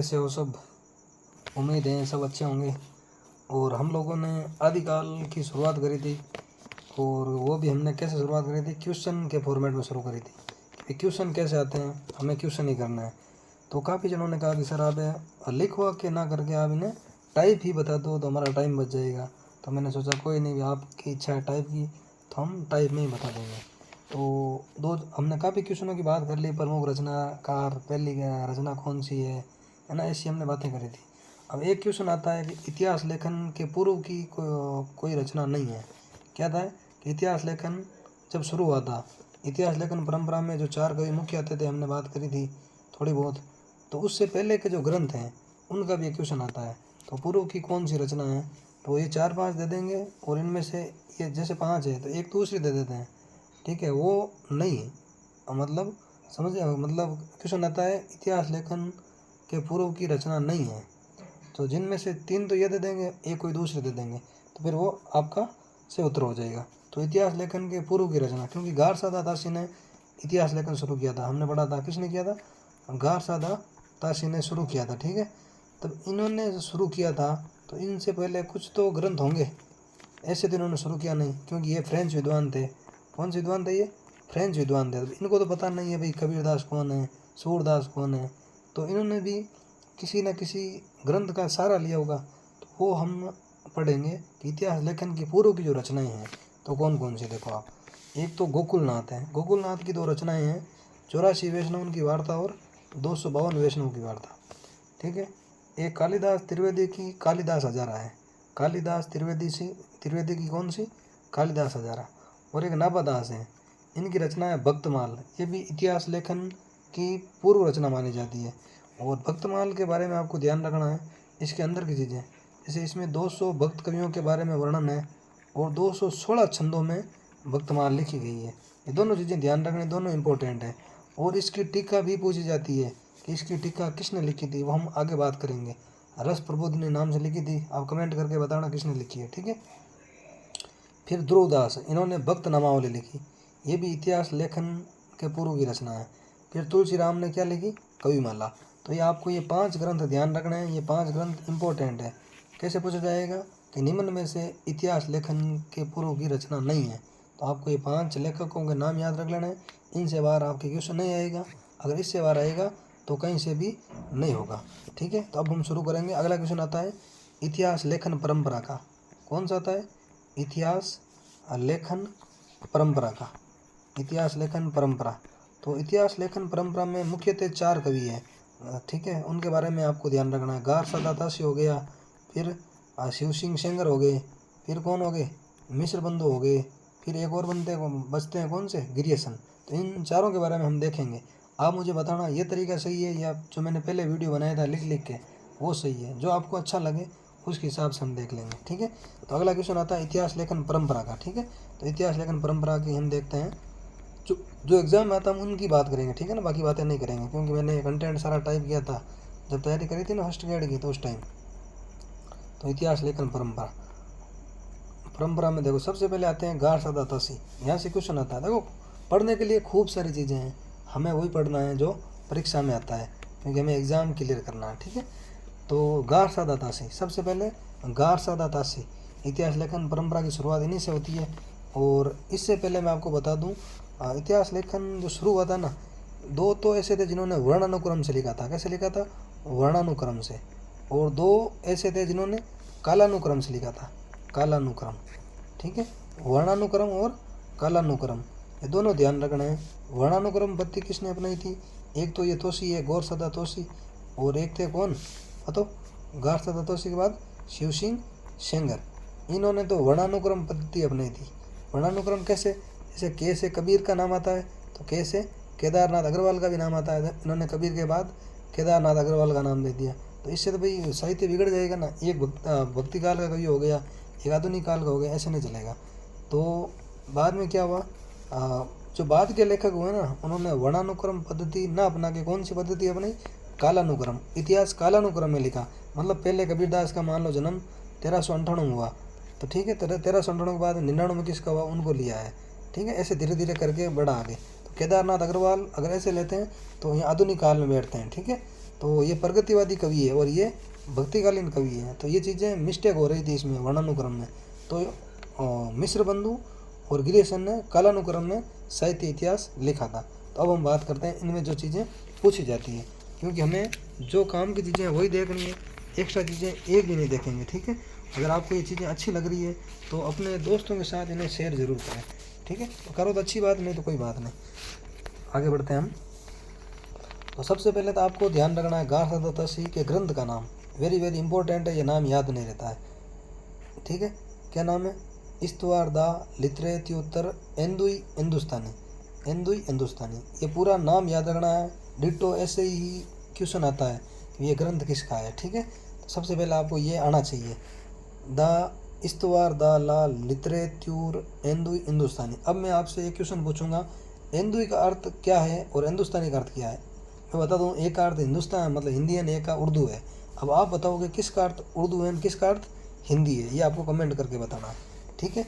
कैसे हो सब। उम्मीद है सब अच्छे होंगे। और हम लोगों ने आदिकाल की शुरुआत करी थी, और वो भी हमने कैसे शुरुआत करी थी, क्वेश्चन के फॉर्मेट में शुरू करी थी कि क्वेश्चन कैसे आते हैं, हमें क्वेश्चन ही करना है। तो काफ़ी जनों ने कहा कि सर आप लिखवा के ना करके आप इन्हें टाइप ही बता दो तो हमारा टाइम बच जाएगा। तो मैंने सोचा कोई नहीं, आपकी इच्छा है टाइप की तो हम टाइप में ही बता देंगे। तो हमने काफ़ी क्वेश्चनों की बात कर ली, प्रमुख रचनाकार, पहली रचना कौन सी है ना, ऐसी हमने बातें करी थी। अब एक क्वेश्चन आता है कि इतिहास लेखन के पूर्व की कोई रचना नहीं है। क्या था कि इतिहास लेखन जब शुरू हुआ था, इतिहास लेखन परंपरा में जो 4 कवि मुख्य आते थे, हमने बात करी थी थोड़ी बहुत। तो उससे पहले के जो ग्रंथ हैं उनका भी एक क्वेश्चन आता है, तो पूर्व की कौन सी रचना है। तो ये 4-5 दे देंगे, और इनमें से ये जैसे 5 है तो एक दूसरी दे देते हैं, ठीक है, वो नहीं मतलब समझे, मतलब क्वेश्चन आता है इतिहास लेखन के पूर्व की रचना नहीं है, तो जिनमें से 3 तो ये दे देंगे, एक कोई दूसरे दे देंगे, तो फिर वो आपका से उत्तर हो जाएगा। तो इतिहास लेखन के पूर्व की रचना, क्योंकि गारसादा तासी ने इतिहास लेखन शुरू किया था, हमने पढ़ा था किसने किया था, गारसादा तासी ने शुरू किया था, ठीक है। तब इन्होंने शुरू किया था तो इनसे पहले कुछ तो ग्रंथ होंगे, ऐसे तो इन्होंने शुरू किया नहीं, क्योंकि ये फ्रेंच विद्वान थे। कौन से विद्वान थे ये, फ्रेंच विद्वान थे। तो इनको तो पता नहीं है भाई कबीरदास कौन है, सूरदास कौन है, तो इन्होंने भी किसी न किसी ग्रंथ का सहारा लिया होगा। तो वो हम पढ़ेंगे कि इतिहास लेखन की पूर्व की जो रचनाएं हैं तो कौन कौन सी। देखो आप, एक तो गोकुलनाथ है, गोकुलनाथ की 2 रचनाएं हैं, 84 वैष्णव की वार्ता और 252 वैष्णव की वार्ता, ठीक है। एक कालिदास त्रिवेदी की कालिदास हजारा है, कालिदास त्रिवेदी की कौन सी, कालिदास हजारा। और एक नाभादास है, इनकी रचना है भक्तमाल, ये भी इतिहास लेखन की पूर्व रचना मानी जाती है। और भक्तमाल के बारे में आपको ध्यान रखना है, इसके अंदर की चीज़ें, जैसे इसमें 200 भक्त कवियों के बारे में वर्णन है, और 216 छंदों में भक्तमाल लिखी गई है। ये दोनों चीज़ें ध्यान रखनी, दोनों इंपॉर्टेंट है। और इसकी टीका भी पूछी जाती है कि इसकी टीका किसने लिखी थी, वो हम आगे बात करेंगे। रस प्रबोधिनी नाम से लिखी थी, आप कमेंट करके बताना किसने लिखी है, ठीक है। फिर ध्रुवदास, इन्होंने भक्त नामावली लिखी, ये भी इतिहास लेखन के पूर्व की रचना है। फिर तुलसीराम ने क्या लिखी, कविमाला। तो ये आपको ये 5 ग्रंथ ध्यान रखना है, ये 5 ग्रंथ इंपॉर्टेंट है। कैसे पूछा जाएगा कि निम्न में से इतिहास लेखन के पूर्व की रचना नहीं है, तो आपको ये 5 लेखकों के नाम याद रख लेना है। इनसे बाहर आपके क्वेश्चन नहीं आएगा, अगर इससे बाहर आएगा तो कहीं से भी नहीं होगा, ठीक है। तो अब हम शुरू करेंगे। अगला क्वेश्चन आता है इतिहास लेखन परंपरा का, कौन सा आता है, इतिहास लेखन परंपरा का, इतिहास लेखन परंपरा। तो इतिहास लेखन परंपरा में मुख्यतः 4 कवि हैं, ठीक है, उनके बारे में आपको ध्यान रखना है। गारसादा तासी हो गया, फिर शिव सिंह सेंगर हो गए, फिर कौन हो गए, मिश्र बंधु हो गए, फिर एक और बचते हैं कौन से, गिरियसन। तो इन 4 के बारे में हम देखेंगे। आप मुझे बताना ये तरीका सही है या जो मैंने पहले वीडियो बनाया था लिख लिख के वो सही है, जो आपको अच्छा लगे उसके हिसाब से हम देख लेंगे, ठीक है। तो अगला क्वेश्चन आता है इतिहास लेखन परंपरा का, ठीक है। तो इतिहास लेखन परंपरा की हम देखते हैं, जो एग्ज़ाम में आता है हम उनकी बात करेंगे, ठीक है ना, बाकी बातें नहीं करेंगे, क्योंकि मैंने कंटेंट सारा टाइप किया था जब तैयारी करी थी ना फर्स्ट ग्रेड की, तो उस टाइम। तो इतिहास लेखन परंपरा, परंपरा में देखो सबसे पहले आते हैं गारसादा तासी, यहाँ से क्वेश्चन आता है। देखो पढ़ने के लिए खूब सारी चीज़ें हैं, हमें वही पढ़ना है जो परीक्षा में आता है, क्योंकि हमें एग्ज़ाम क्लियर करना है, ठीक है। तो गारसादा तासी, सबसे पहले गारसादा तासी, इतिहास लेखन परंपरा की शुरुआत इन्हीं से होती है। और इससे पहले मैं आपको बता दूं, इतिहास लेखन जो शुरू हुआ था ना, 2 तो ऐसे थे जिन्होंने वर्णानुक्रम से लिखा था, कैसे लिखा था, वर्णानुक्रम से। और 2 ऐसे थे जिन्होंने कालानुक्रम से लिखा था, कालानुक्रम, ठीक है। वर्णानुक्रम और कालानुक्रम, ये दोनों ध्यान रखना है। वर्णानुक्रम पद्धति किसने अपनाई थी, एक तो ये तोसी है, गौरसदा तोसी, और एक थे कौन, तो गारसादा तोसी के बाद शिव सिंह सेंगर, इन्होंने तो वर्णानुक्रम पद्धति अपनाई थी। वर्णानुक्रम कैसे, जैसे के से कबीर का नाम आता है तो के से केदारनाथ अग्रवाल का भी नाम आता है, इन्होंने कबीर के बाद केदारनाथ अग्रवाल का नाम दे दिया। तो इससे तो भाई साहित्य बिगड़ जाएगा ना, एक भक्ति काल का कवि हो गया, एक आधुनिक काल का हो गया, ऐसे नहीं चलेगा। तो बाद में क्या हुआ, जो बाद के लेखक हुए ना, उन्होंने वर्णानुक्रम पद्धति ना अपना के कौन सी पद्धति अपनाई, कालानुक्रम। इतिहास कालानुक्रम में लिखा, मतलब पहले कबीरदास का मान लो जन्म 1398 हुआ, तो ठीक है, 1398 के बाद 99 में किसका हुआ, उनको लिया है, ठीक है। ऐसे धीरे धीरे करके बढ़ा आगे। तो केदारनाथ अग्रवाल अगर ऐसे लेते हैं तो यहाँ आधुनिक काल में बैठते हैं, ठीक है। तो ये प्रगतिवादी कवि है और ये भक्तिकालीन कवि है। तो ये चीज़ें मिस्टेक हो रही थी इसमें वर्णानुक्रम में। तो मिश्र बंधु और गिरीशन ने कालानुक्रम में साहित्य इतिहास लिखा था। तो अब हम बात करते हैं इनमें जो चीज़ें पूछी जाती हैं, क्योंकि हमें जो काम की चीज़ें वही देखनी है, एक्स्ट्रा चीज़ें एक भी नहीं देखेंगे, ठीक है। अगर आपको ये चीज़ें अच्छी लग रही है तो अपने दोस्तों के साथ इन्हें शेयर ज़रूर करें, ठीक है। तो करो तो अच्छी बात, नहीं तो कोई बात नहीं। आगे बढ़ते हैं हम। तो सबसे पहले तो आपको ध्यान रखना है गार्थ तसी के ग्रंथ का नाम वेरी वेरी इंपॉर्टेंट है, ये नाम याद नहीं रहता है, ठीक है। क्या नाम है? इस्तवार दा लिटरेच्यूर एंदुई हिंदुस्तानी, एंदुई हिंदुस्तानी, ये पूरा नाम याद रखना है। डिटो ऐसे ही क्वेश्चन आता है कि ये ग्रंथ किसका है, ठीक है। तो सबसे पहले आपको ये आना चाहिए, द इस्तवार द ला लिटरेच्यूर एंदुई हिंदुस्तानी। अब मैं आपसे एक क्वेश्चन पूछूंगा, एंदुई का अर्थ क्या है और हिंदुस्तानी का अर्थ क्या है। मैं बता दूं, एक का अर्थ हिंदुस्तान मतलब हिंदी है, एक का उर्दू है। अब आप बताओगे किसका अर्थ उर्दू है, किसका अर्थ हिंदी है, ये आपको कमेंट करके बताना है, ठीक है।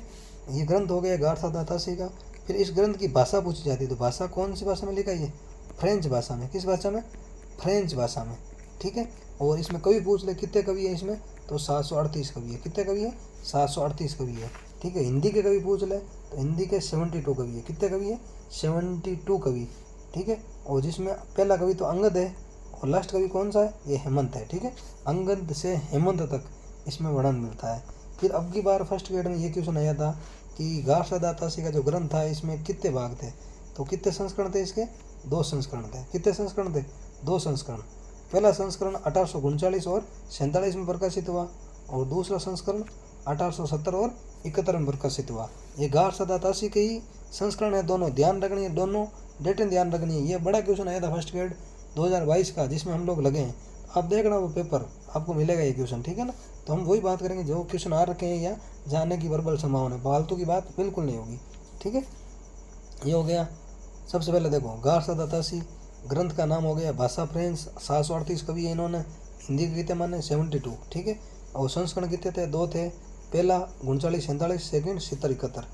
ये ग्रंथ हो गया गार्थ दातासी का। फिर इस ग्रंथ की भाषा पूछी जाती है, तो भाषा कौन सी भाषा में लिखा है? फ्रेंच भाषा में। किस भाषा में? फ्रेंच भाषा में, ठीक है। और इसमें कवि पूछ ले कितने कवि है इसमें, तो 738 कवि है। कितने कवि है? 738 कवि है, ठीक है। हिंदी के कवि पूछ ले तो हिंदी के 72 कवि है। कितने कवि है? 72 कवि, ठीक है। और जिसमें पहला कवि तो अंगद है और लास्ट कवि कौन सा है? ये हेमंत है, ठीक है। अंगद से हेमंत तक इसमें वर्णन मिलता है। फिर अब की बार फर्स्ट ग्रेड में ये क्वेश्चन आया था कि गार्थ दातासी का जो ग्रंथ था इसमें कितने भाग थे, तो कितने संस्करण थे इसके? 2 संस्करण थे। कितने संस्करण थे? 2 संस्करण। पहला संस्करण 1839 और 47 में प्रकाशित हुआ और दूसरा संस्करण 1870 और 71 में प्रकाशित हुआ। ये गार्थ दातासी के ही संस्करण है, दोनों ध्यान रखनी है, दोनों डेटें ध्यान रखनी है। ये बड़ा क्वेश्चन आया था फर्स्ट ग्रेड 2022 का, जिसमें हम लोग लगे हैं। आप देखना वो पेपर आपको मिलेगा ये क्वेश्चन, ठीक है ना। तो हम वही बात करेंगे जो क्वेश्चन आ रखे हैं या जाने की प्रबल संभावना है, फालतू की बात बिल्कुल नहीं होगी, ठीक है। ये हो गया। सबसे पहले देखो गार्थ दातासी ग्रंथ का नाम हो गया भाषा फ्रेंच, 738 कवि है इन्होंने। हिंदी के कितने माने? 72, ठीक है। और संस्करण कितने थे? 2 थे। पहला 39 47, सेकेंड 70 71,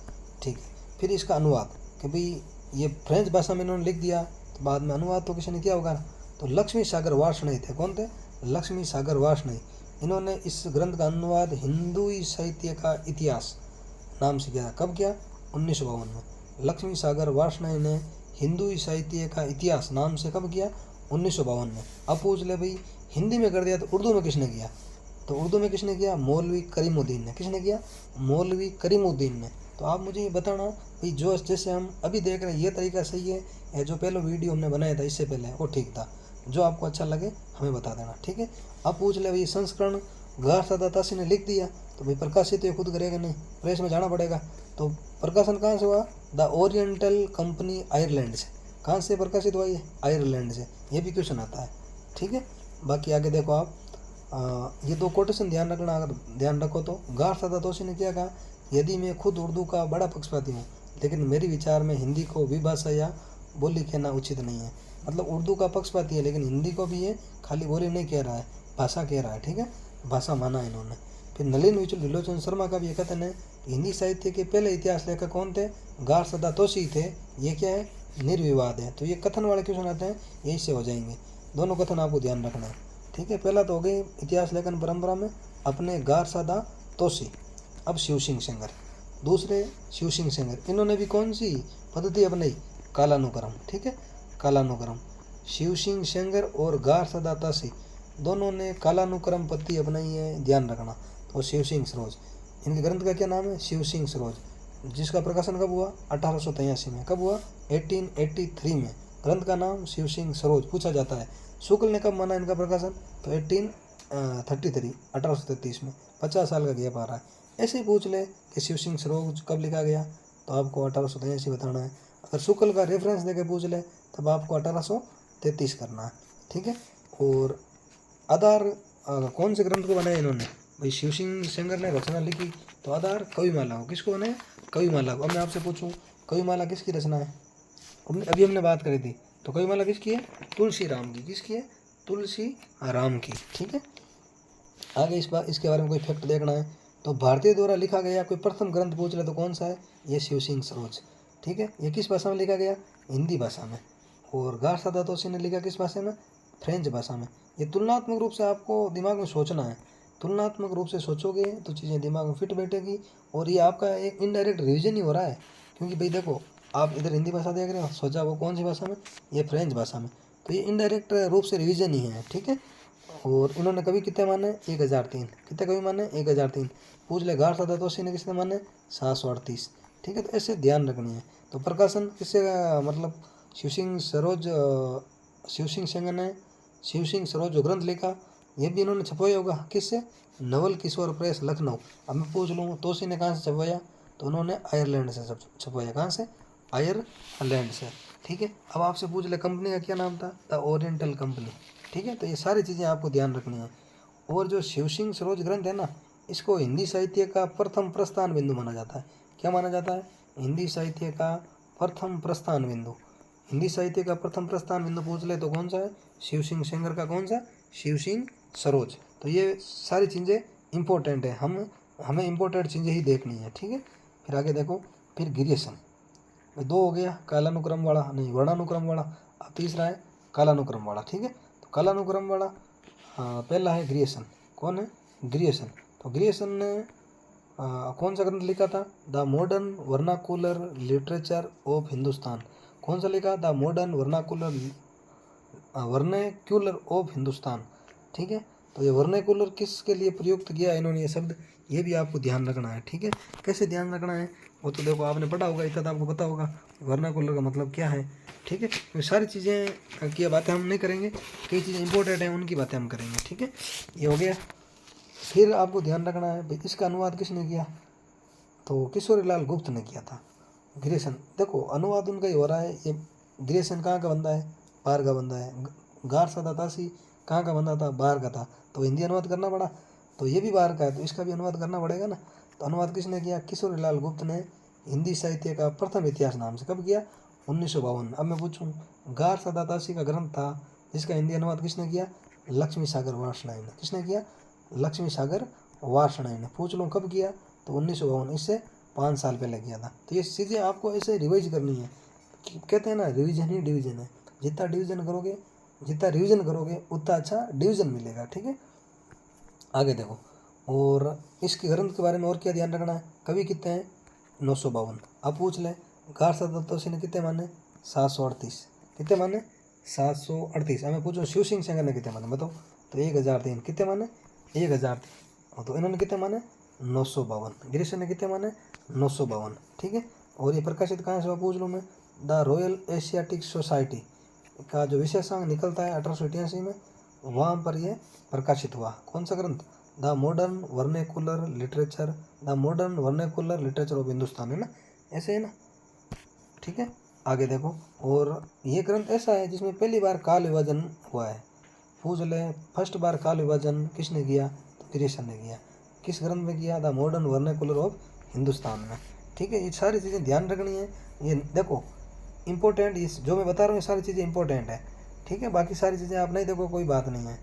ठीक है। फिर इसका अनुवाद कि भाई ये फ्रेंच भाषा में इन्होंने लिख दिया, तो बाद में अनुवाद तो किसी ने किया होगा। तो लक्ष्मी सागर वार्ष्णेय थे। कौन थे? लक्ष्मी सागर वार्ष्णेय। इन्होंने इस ग्रंथ का अनुवाद हिंदू साहित्य का इतिहास नाम से किया। कब किया? 1952 में। लक्ष्मी सागर वार्ष्णेय ने हिंदू साहित्य का इतिहास नाम से कब किया? 1952 में। अब पूछ ले भाई हिंदी में कर दिया तो उर्दू में किसने किया? तो उर्दू में किसने किया? मौलवी करीमुद्दीन ने। किसने किया? मौलवी करीमुद्दीन ने। तो आप मुझे ये बताना भाई, जो जैसे हम अभी देख रहे हैं ये तरीका सही है या जो पहले वीडियो हमने बनाया था इससे पहले वो ठीक था? जो आपको अच्छा लगे हमें बता देना, ठीक है। अब पूछ ले भाई संस्करण गार्थ दातासी ने लिख दिया तो भाई प्रकाशित तो ये खुद करेगा नहीं, प्रेस में जाना पड़ेगा। तो प्रकाशन कहाँ से हुआ? द ओरिएंटल कंपनी आयरलैंड से। कहाँ से प्रकाशित हुआ ये? आयरलैंड से। ये भी क्वेश्चन आता है, ठीक है। बाकी आगे देखो आप, ये 2 कोटेशन ध्यान रखना। अगर ध्यान रखो तो गार्थ दातासी ने क्या कहा? यदि मैं खुद उर्दू का बड़ा पक्षपाती हूँ, लेकिन मेरे विचार में हिंदी को विभाषा या बोली कहना उचित नहीं है। मतलब उर्दू का पक्षपाती है लेकिन हिंदी को भी ये खाली बोली नहीं कह रहा है, भाषा कह रहा है, ठीक है। भाषा माना है इन्होंने। फिर नलिन विलोचन शर्मा का भी ये कथन है कि हिंदी साहित्य के पहले इतिहास लेखक कौन थे? गार्थ दातासी थे। ये क्या है? निर्विवाद है। तो ये कथन वाले क्वेश्चन आते हैं, यही से हो जाएंगे। दोनों कथन आपको ध्यान रखना है, ठीक है। पहला तो हो गई इतिहास लेखन परंपरा में अपने गार्थ दातासी। अब शिव सिंह सेंगर, दूसरे शिव सिंह सेंगर, इन्होंने भी कौन सी पद्धति अपनाई? कालानुक्रम, ठीक है। कालानुक्रम। शिव सिंह सेंगर और गार्थ दातासी दोनों ने कालानुक्रम पद्धति अपनाई है, ध्यान रखना। तो शिव सिंह सरोज, इनके ग्रंथ का क्या नाम है? शिव सिंह सरोज, जिसका प्रकाशन कब हुआ? 1883 में। कब हुआ? 1883 में। ग्रंथ का नाम शिव सिंह सरोज। पूछा जाता है शुक्ल ने कब माना इनका प्रकाशन? तो 1833 में। 50 साल का गैप आ रहा है। ऐसे ही पूछ ले कि शिव सिंह सरोज कब लिखा गया, तो आपको 1883 बताना है। अगर शुक्ल का रेफरेंस देके पूछ ले तब आपको 1833 करना है, ठीक है। और आधार कौन से ग्रंथ को बनाया इन्होंने? भाई शिव सिंह सेंगर ने रचना लिखी तो आधार कविमाला को। किसको बनाया? कविमाला को। अब मैं आपसे पूछूं कविमाला किसकी रचना है? अभी हमने बात करी थी, तो कविमाला किसकी है? तुलसी राम की। किसकी है? तुलसी राम की, ठीक है। आगे इस बार इसके बारे में कोई फैक्ट देखना है तो भारतीय द्वारा लिखा गया कोई प्रथम ग्रंथ पूछ ले तो कौन सा है? ये शिव सिंह सरोज, ठीक है। ये किस भाषा में लिखा गया? हिंदी भाषा में। और गार्थ दातासी ने लिखा किस भाषा में? फ्रेंच भाषा में। ये तुलनात्मक रूप से आपको दिमाग में सोचना है। तुलनात्मक रूप से सोचोगे तो चीज़ें दिमाग में फिट बैठेगी और ये आपका एक इनडायरेक्ट रिवीजन ही हो रहा है। क्योंकि भाई देखो, आप इधर हिंदी भाषा देख रहे हो, सोचा वो कौन सी भाषा में, ये फ्रेंच भाषा में, तो ये इनडायरेक्ट रूप से रिवीजन ही है, ठीक है। और इन्होंने कभी कितने माने 1003, कितने कभी माने 1003। पूछ ले गार सादा तोशी ने किसने माने 738, ठीक है। तो ऐसे ध्यान रखनी है। तो प्रकाशन किससे मतलब शिव सिंह सरोज, शिव सिंह सेंगर ने शिव सिंह सरोज जो ग्रंथ लिखा, ये भी इन्होंने छपवाया होगा किससे, नवल किशोर प्रेस लखनऊ। अब मैं पूछ लूँ तोशी ने कहाँ से छपवाया, तो उन्होंने आयरलैंड से छपवाया। कहाँ से, आयरलैंड से, ठीक है। अब आपसे पूछ ले कंपनी का क्या नाम था, द ओरिएंटल कंपनी, ठीक है। तो ये सारी चीज़ें आपको ध्यान रखनी है। और जो शिव सिंह सरोज ग्रंथ है ना, इसको हिंदी साहित्य का प्रथम प्रस्थान बिंदु माना जाता है। क्या माना जाता है, हिंदी साहित्य का प्रथम प्रस्थान बिंदु। हिंदी साहित्य का प्रथम प्रस्थान बिंदु पूछ ले तो कौन सा है, शिव सिंह सेंगर का कौन सा, शिव सिंह सरोज। तो ये सारी चीज़ें इंपॉर्टेंट है, हमें इंपॉर्टेंट चीज़ें ही देखनी है, ठीक है। फिर आगे देखो, फिर ग्रीयेशन, दो हो गया, कालानुक्रम वाला नहीं वर्णानुक्रम वाला। अब तीसरा है कालानुक्रम वाला, ठीक है। तो कालानुक्रम वाला पहला है ग्रीयेशन। कौन है, ग्रीयेशन। तो ग्रीयेशन ने कौन सा ग्रंथ लिखा था, the modern vernacular literature of Hindustan. कौन सा लिखा, the modern vernacular of Hindustan, ठीक है। तो ये वर्नाक्यूलर किसके लिए प्रयुक्त किया इन्होंने ये शब्द, ये भी आपको ध्यान रखना है, ठीक है। कैसे ध्यान रखना है, वो तो देखो आपने पढ़ा होगा, इतना तो आपको पता होगा वर्नाक्यूलर का मतलब क्या है, ठीक है। तो सारी चीज़ें की बातें हम नहीं करेंगे, कई चीज़ें इंपॉर्टेंट हैं उनकी बातें हम करेंगे, ठीक है। ये हो गया। फिर आपको ध्यान रखना है भाई इसका अनुवाद किसने किया, तो किशोरीलाल गुप्त ने किया था। ग्रीयेशन, देखो अनुवाद उनका ही हो रहा है। ये ग्रीयेशन कहाँ का बंदा है, बाहर का बंदा है। गार सदा तासी कहाँ का बंदा था, बाहर का था, तो हिंदी अनुवाद करना पड़ा। तो ये भी बाहर का है, तो इसका भी अनुवाद करना पड़ेगा ना। तो अनुवाद किसने किया, किशोरीलाल गुप्त ने हिंदी साहित्य का प्रथम इतिहास नाम से। कब किया, 1952। अब मैं पूछूँ, गार सदा तासी का ग्रंथ था जिसका हिंदी अनुवाद किसने किया, लक्ष्मी सागर वार्ष्णेय ने। किसने किया, लक्ष्मी सागर वार्ष्णेय ने। पूछ लूँ कब किया, तो 1952, इससे 5 साल पहले किया था। तो ये चीज़ें आपको ऐसे रिवाइज करनी है। कहते हैं ना, रिवीजन ही डिवीजन है। जितना रिवीजन करोगे उतना अच्छा डिवीजन मिलेगा, ठीक है। आगे देखो, और इसके ग्रंथ के बारे में और क्या ध्यान रखना है, कवि कितने हैं, 952। अब पूछ ले गार सदत्तोषी ने कितने माने, 738। कितने माने, 738। हमें पूछो शिव सिंह सेंगर ने कितने माने बताओ, तो 1003। कितने माने, 1003। तो इन्होंने कितने माने, 952। ग्रीयेशन ने कितने माने, 952, ठीक है। और ये प्रकाशित कहाँ से हुआ पूछ लूँ मैं, द रॉयल एशियाटिक सोसाइटी का जो विशेषांक निकलता है 1888 में, वहाँ पर ये प्रकाशित हुआ। कौन सा ग्रंथ, the modern vernacular literature, the modern vernacular literature of Hindustan, है ना, ऐसे है ना, ठीक है। आगे देखो, और ये ग्रंथ ऐसा है जिसमें पहली बार काल विभाजन हुआ है। पूछ ले फर्स्ट बार काल विभाजन किसने किया, तो ग्रीयेशन ने किया। किस ग्रंथ में किया, the modern vernacular of Hindustan में, ठीक है। ये सारी चीज़ें ध्यान रखनी है। ये देखो इंपॉर्टेंट, इस जो मैं बता रहा हूँ ये सारी चीज़ें इंपॉर्टेंट है, ठीक है। बाकी सारी चीज़ें आप नहीं देखो कोई बात नहीं है,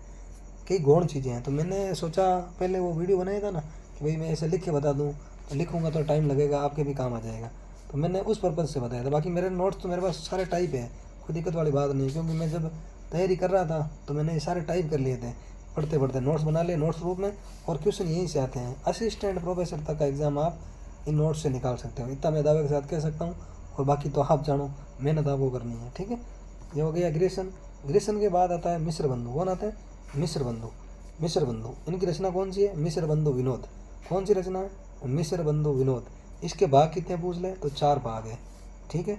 कई गौण चीज़ें हैं। तो मैंने सोचा पहले वो वीडियो बनाया था ना कि भाई मैं ऐसे लिख के बता दूँ, तो लिखूँगा तो टाइम लगेगा, आपके भी काम आ जाएगा, तो मैंने उस पर्पज़ से बताया था। बाकी मेरे नोट्स तो मेरे पास सारे टाइप है, कोई दिक्कत वाली बात नहीं, क्योंकि मैं जब तैयारी कर रहा था तो मैंने ये सारे टाइप कर लिए थे, पढ़ते पढ़ते नोट्स बना लिए नोट्स रूप में, और क्वेश्चन यहीं से आते हैं। असिस्टेंट प्रोफेसर तक का एग्ज़ाम आप इन नोट्स से निकाल सकते हो, इतना मैं दावे के साथ कह सकता हूँ। और बाकी तो आप जानो, मेहनत आपको करनी है, ठीक है। ये हो गया ग्रीयेशन। ग्रीयेशन के बाद आता है मिश्र बंधु। कौन आता है, मिश्र बंधु। मिश्र बंधु, इनकी रचना कौन सी है, मिश्र बंधु विनोद। कौन सी रचना है, मिश्र बंधु विनोद। इसके भाग कितने पूछ ले, तो 4 भाग है, ठीक है।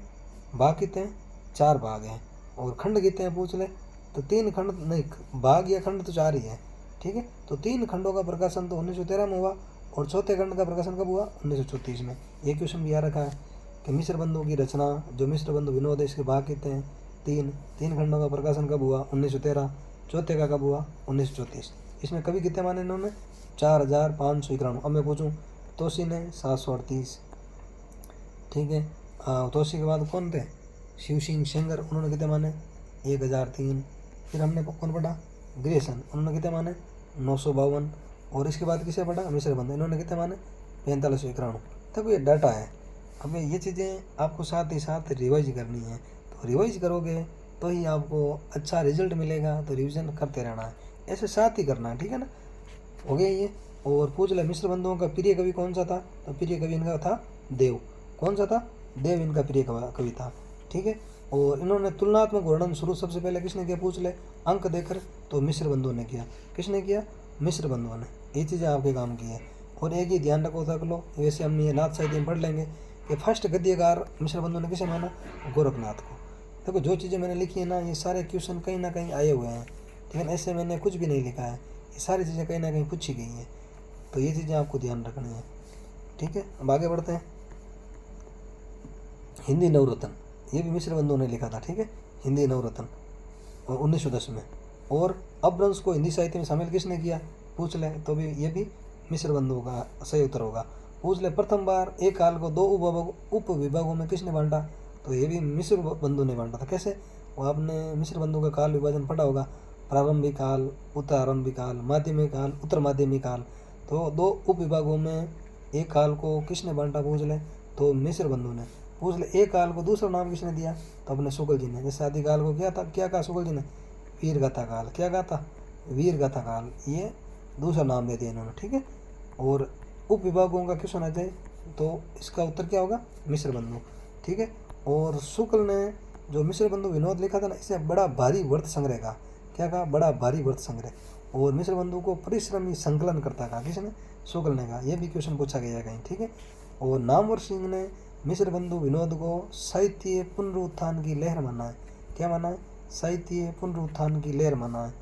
भाग कितने हैं, 4 भाग हैं। और खंड कितने हैं पूछ ले, तो 3 खंड, नहीं भाग या खंड तो 4 ही है, ठीक है। तो 3 खंडों का प्रकाशन तो 1913 में हुआ, और चौथे खंड का प्रकाशन कब हुआ, 1934 में। ये क्वेश्चन भी आ रखा है कि मिश्र बंधु की रचना जो मिश्र बंधु विनोद है, इसके भाग कितने हैं, 3 खंडों का प्रकाशन कब हुआ, 1913। चौथे का कब हुआ, 1934। इसमें कवि कितने माने इन्होंने, 4591। अब मैं पूछूँ, तोशी ने 738, ठीक है। तोशी के बाद कौन थे, शिव सिंह सेंगर, उन्होंने कितने माने, 1003। फिर हमने कौन पढ़ा, ग्रीयेशन, उन्होंने कितने माने, 952। और इसके बाद किसे पढ़ा, मिश्र बंधु, इन्होंने कितने माने, 4591। तब ये डाटा है। अब ये चीज़ें आपको साथ ही साथ रिवाइज करनी है। तो रिवाइज करोगे तो ही आपको अच्छा रिजल्ट मिलेगा, तो रिवीजन करते रहना है। ऐसे साथ ही करना है, ठीक है ना। हो गया ये। और पूछ ले मिश्र बंधुओं का प्रिय कवि कौन सा था, तो प्रिय कवि इनका था देव। कौन सा था, देव इनका प्रिय कवि था, ठीक है। और इन्होंने तुलनात्मक वर्णन शुरू सबसे पहले किसने किया, पूछ ले अंक देकर, तो मिश्र बंधुओं ने किया। किसने किया, मिश्र बंधुओं ने। ये चीज़ें आपके काम की है। और एक ही ध्यान रखो तक लो, वैसे हम ये नाथ साहित्य में पढ़ लेंगे कि फर्स्ट गद्यकार मिश्र बंधुओं ने किसे माना, गोरखनाथ को। देखो जो चीज़ें मैंने लिखी है ना, ये सारे क्वेश्चन कहीं ना कहीं आए हुए हैं, लेकिन ऐसे मैंने कुछ भी नहीं लिखा है, ये सारी चीज़ें कहीं ना कहीं पूछी गई हैं। तो ये चीज़ें आपको ध्यान रखनी है, ठीक है। अब आगे बढ़ते हैं। हिंदी नवरत्न, ये भी मिश्र बंधुओं ने लिखा था, ठीक है। हिंदी नवरत्न 1910 में। और अपभ्रंश को हिंदी साहित्य में शामिल किसने किया, पूछ ले, तो भी ये भी मिश्र बंधुओं का सही उत्तर होगा। पूछ ले प्रथम बार एक काल को 2 उप विभागों में किसने बांटा, तो ये भी मिश्र बंधु ने बांटा था। कैसे, वो आपने मिश्र बंधु का काल विभाजन पढ़ा होगा, प्रारंभिक काल, उत्तरारंभिक काल, माध्यमिक काल, उत्तर माध्यमिक काल। तो 2 उप विभागों में एक काल को किसने बांटा, पूछ ले, तो मिश्र बंधु ने। पूछ ले एक काल को दूसरा नाम किसने दिया, तो अपने शुक्ल जी ने। जैसे आदिकाल को क्या था, क्या कहा शुक्ल जी ने, वीर गाथा काल। क्या कहा था, वीर गाथा काल, ये दूसरा नाम दे दिया इन्होंने, ठीक है। और उप विभागों का क्वेश्चन आ जाए तो इसका उत्तर क्या होगा, मिश्र बंधु, ठीक है। और शुक्ल ने जो मिश्र बंधु विनोद लिखा था ना, इसे बड़ा भारी व्रत संग्रह का, क्या कहा, बड़ा भारी व्रत संग्रह। और मिश्र बंधु को परिश्रमी संकलन करता कहा, किसने, शुक्ल ने कहा। यह भी क्वेश्चन पूछा गया कहीं, ठीक है। और नामवर सिंह ने मिश्र बंधु विनोद को साहित्य पुनरुत्थान की लहर माना है। क्या माना है, साहित्य पुनरुत्थान की लहर माना है।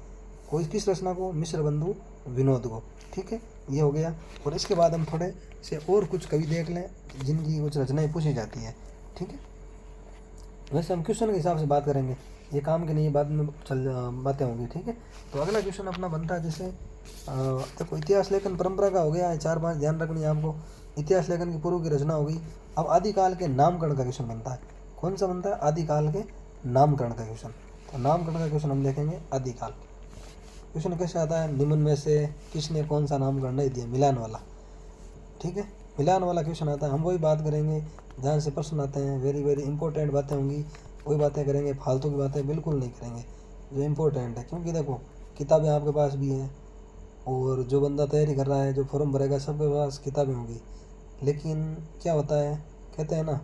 कोई किस रचना को, मिश्र बंधु विनोद को, ठीक है। ये हो गया। और इसके बाद हम थोड़े से और कुछ कवि देख लें जिनकी कुछ रचनाएं पूछी जाती है, ठीक है। वैसे हम क्वेश्चन के हिसाब से बात करेंगे, ये काम की नहीं, बाद में बातें होंगी, ठीक है। तो अगला क्वेश्चन अपना बनता है जैसे देखो इतिहास लेखन परंपरा का हो गया है, 4-5 ध्यान रखनी है आपको। इतिहास लेखन की पूर्व की रचना हो गई। अब आदिकाल के नामकरण का क्वेश्चन बनता है। कौन सा बनता है, आदिकाल के नामकरण का क्वेश्चन। तो नामकरण का क्वेश्चन हम देखेंगे आदिकाल। क्वेश्चन कैसे आता है, निम्न में से किसने कौन सा नामकरण नहीं दिया, मिलान वाला, ठीक है। मिलान वाला क्वेश्चन आता है। हम वही बात करेंगे जहाँ से प्रश्न आते हैं, वेरी वेरी इंपॉर्टेंट बातें होंगी, वही बातें करेंगे, फालतू की बातें बिल्कुल नहीं करेंगे, जो इम्पोर्टेंट है। क्योंकि देखो किताबें आपके पास भी हैं, और जो बंदा तैयारी कर रहा है, जो फॉर्म भरेगा, सबके पास किताबें होंगी। लेकिन क्या होता है, कहते हैं ना,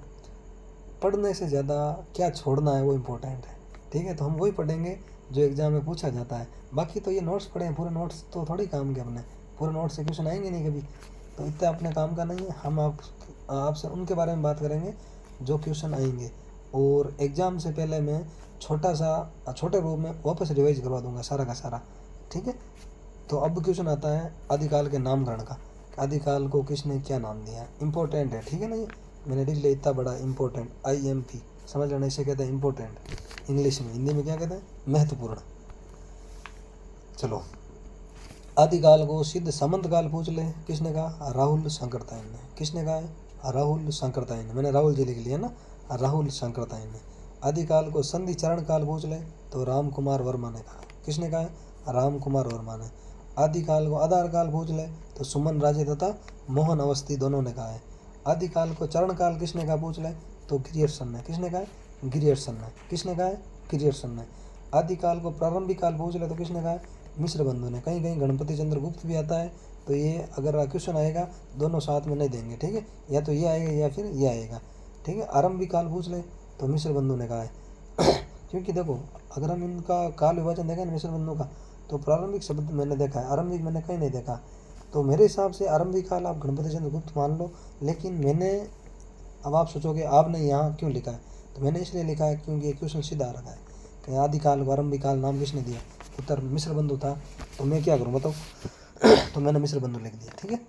पढ़ने से ज़्यादा क्या छोड़ना है वो इम्पोर्टेंट है, ठीक है। तो हम वही पढ़ेंगे जो एग्ज़ाम में पूछा जाता है। बाकी तो ये नोट्स पढ़े हैं, पूरे नोट्स तो थोड़ी काम के अपने, पूरे नोट्स से क्वेश्चन आएंगे नहीं कभी, तो इतना अपने काम का नहीं है। हम आपसे उनके बारे में बात करेंगे जो क्वेश्चन आएंगे। और एग्ज़ाम से पहले मैं छोटे रूप में वापस रिवाइज करवा दूंगा सारा का सारा, ठीक है। तो अब क्वेश्चन आता है आदिकाल के नामकरण का। आदिकाल को किसने क्या नाम दिया, इंपॉर्टेंट है, ठीक है ना। ये मैंने लिख लिया इतना बड़ा इंपॉर्टेंट, IMP समझ लेना, इसे कहते हैं इंपॉर्टेंट इंग्लिश में। हिंदी में क्या कहते हैं, महत्वपूर्ण। चलो, आदिकाल को सिद्ध सामंत काल पूछ ले, किसने कहा, राहुल शंकरताइन ने। किसने कहा है, राहुल शंकरताइन ने। मैंने राहुल जी लिख लिया ना, राहुल शंकरताइन ने। आदिकाल को संधि चरण काल पूछ ले, तो राम कुमार वर्मा ने कहा। किसने कहा है, राम कुमार वर्मा ने। आदिकाल को आधार काल पूछ ले, तो सुमन राजे तथा मोहन अवस्थी दोनों ने कहा है। आदिकाल को चरण काल किसने कहा, पूछ ले, तो ग्रियर्सन ने। किसने कहा है, ग्रियर्सन ने। किसने कहा है, ग्रियर्सन ने। आदिकाल को प्रारंभिक काल पूछ ले, तो किसने कहा है, मिश्र बंधु ने। कहीं कहीं गणपति चंद्र गुप्त भी आता है, तो ये अगर क्वेश्चन आएगा दोनों साथ में नहीं देंगे, ठीक है, या तो ये आएगा या फिर ये आएगा, ठीक है। आरंभिक काल पूछ ले, तो मिश्र बंधु ने कहा है। क्योंकि देखो अगर हम इनका काल विभाजन देखें ना मिश्र बंधु का, तो प्रारंभिक शब्द मैंने देखा है, आरंभिक मैंने कहीं नहीं देखा। तो मेरे हिसाब से आरंभिक काल आप गणपति चंद्र गुप्त मान लो। लेकिन मैंने, अब आप सोचोगे आपने यहाँ क्यों लिखा है, तो मैंने इसलिए लिखा है क्योंकि ये क्वेश्चन सीधा आ रखा है कि आदिकाल को आरंभिक काल नाम किसने दिया, उत्तर मिश्र बंधु था। तो मैं क्या करूँ बताओ। तो मैंने मिश्र बंधु लिख दिया, ठीक है।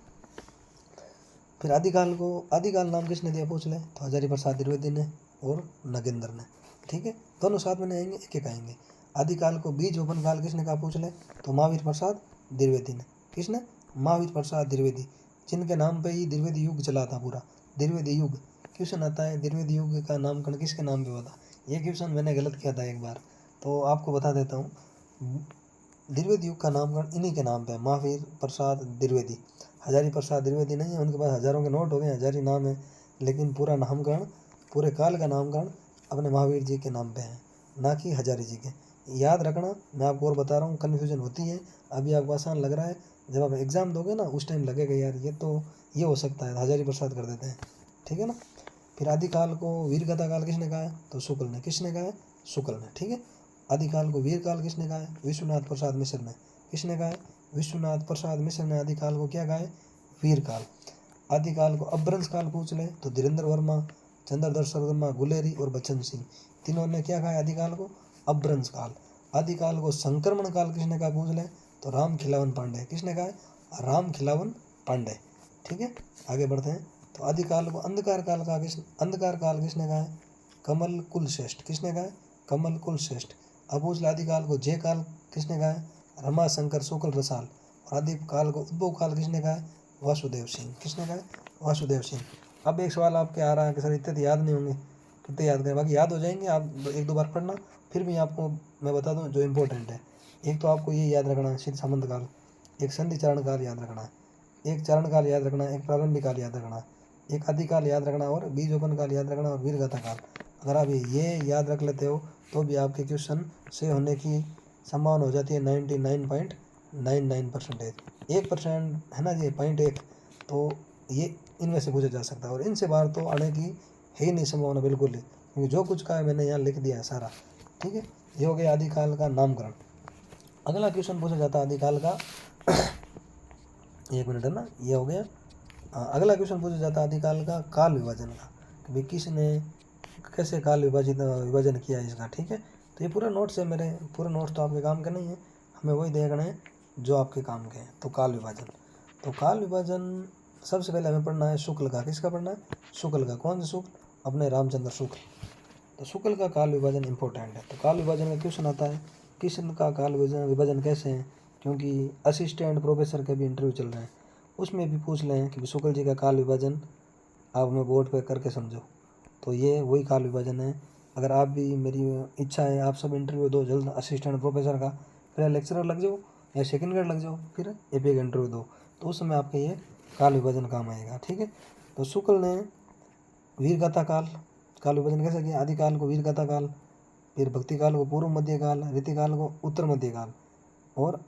फिर आदिकाल नाम किसने दिया, पूछ ले, तो हजारी प्रसाद द्विवेदी ने और नगेंद्र ने, ठीक है। दोनों साथ में नहीं आएंगे, एक एक आएंगे। आदिकाल को बीज ओपन काल किसने कहा, पूछ ले, तो महावीर प्रसाद द्विवेदी ने। किसने, महावीर प्रसाद द्विवेदी, जिनके नाम पे ही द्विवेदी युग चला था पूरा, द्विवेदी युग। क्वेश्चन आता है द्विवेदी युग का नामकरण किसके नाम पे हुआ था। ये क्वेश्चन मैंने गलत किया था एक बार, तो आपको बता देता हूँ। द्विवेदी युग का नामकरण इन्हीं के नाम पे है, महावीर प्रसाद द्विवेदी। हजारी प्रसाद द्विवेदी नहीं है, उनके पास हजारों के नोट हो गए, हजारी नाम है, लेकिन पूरा नामकरण, पूरे काल का नामकरण अपने महावीर जी के नाम पे है, ना कि हजारी जी के। याद रखना, मैं आपको और बता रहा हूँ, कन्फ्यूजन होती है, अभी आपको आसान लग रहा है, जब आप एग्ज़ाम दोगे ना उस टाइम लगेगा यार ये तो ये हो सकता है, हजारी प्रसाद कर देते हैं, ठीक है ना। फिर आदिकाल को वीरगाथा काल किसने कहा है, तो शुक्ल ने। किसने कहा है, शुक्ल ने, ठीक है। आदिकाल को वीर काल किसने कहा है, विश्वनाथ प्रसाद मिश्र ने। किसने कहा है, विश्वनाथ प्रसाद मिश्र ने आदिकाल को क्या कहा है, वीर काल। आदिकाल को अपभ्रंश काल पूछ ले तो धीरेन्द्र वर्मा, चंद्रदर्शन वर्मा, गुलेरी और बच्चन सिंह, तीनों ने क्या कहा है आदिकाल को, अपभ्रंश काल। आदिकाल को संक्रमण काल किसने कहा पूछ ले तो राम खिलावन पांडे। किसने कहा है, राम खिलावन पांडे, ठीक है। आगे बढ़ते हैं। तो आदिकाल को अंधकार काल का अंधकार काल किसने कहा है, कमल कुलश्रेष्ठ। किसने कहा है, कमल कुलश्रेष्ठ। अब पूछ ले आदिकाल को जय काल किसने कहा है, रमाशंकर शुक्ल रसाल। और आदिकाल को उद्भव काल किसने कहा है, वासुदेव सिंह। किसने कहा है, वासुदेव सिंह। अब एक सवाल आपके आ रहा है कि सर इतने तो याद नहीं होंगे, कितने याद करें, बाकी याद हो जाएंगे, आप एक दो बार पढ़ना। फिर भी आपको मैं बता दूं जो इम्पोर्टेंट है। एक तो आपको ये याद रखना है शीत सामंत काल, एक संधि चारण काल याद रखना है, एक चारण काल याद रखना है, एक प्रारंभिक काल याद रखना है, एक आदिकाल याद रखना और बीजोपन काल याद रखना और वीरगाथा काल। अगर आप ये याद रख लेते हो तो भी आपके क्वेश्चन से होने की संभावना हो जाती है 99.99%। 1% है ना जी, 0.1, तो ये इनमें से पूछा जा सकता है। और इनसे बाहर तो आने की है ही नहीं संभावना बिल्कुल ही, क्योंकि जो कुछ का है मैंने यहाँ लिख दिया है सारा, ठीक है। ये हो गया आदिकाल का नामकरण। अगला क्वेश्चन पूछा जाता है आदिकाल का एक मिनट है ना, ये हो गया। अगला क्वेश्चन पूछा जाता है आदिकाल का काल विभाजन का, कि भाई किसने कैसे काल विभाजन किया है इसका, ठीक है। तो ये पूरा नोट्स है मेरे, पूरे नोट्स तो आपके काम के नहीं है, हमें वही देखना है जो आपके काम के हैं। तो काल विभाजन, तो काल विभाजन सबसे पहले हमें पढ़ना है शुक्ल का। किसका पढ़ना है, शुक्ल का। कौन सा शुक्ल, अपने रामचंद्र शुक्ल। तो शुक्ल का काल विभाजन इंपॉर्टेंट है। तो काल विभाजन का क्वेश्चन आता है, किशन का काल विभाजन कैसे है, क्योंकि असिस्टेंट प्रोफेसर के भी इंटरव्यू चल रहे हैं, उसमें भी पूछ रहे हैं कि शुक्ल जी का काल विभाजन आप हमें बोर्ड पे करके समझो। तो ये वही काल विभाजन है। अगर आप भी, मेरी इच्छा है आप सब इंटरव्यू दो जल्द असिस्टेंट प्रोफेसर का, फिर लेक्चरर लग जाओ या सेकंड ग्रेड लग जाओ, फिर एक इंटरव्यू दो, तो उस समय आपके ये काल विभाजन काम आएगा, ठीक है। तो शुक्ल ने वीरगाथा काल विभाजन कैसे किया, आदिकाल को वीरगाथा काल, फिर भक्ति काल को पूर्व मध्य काल, रीतिकाल को उत्तर मध्य काल और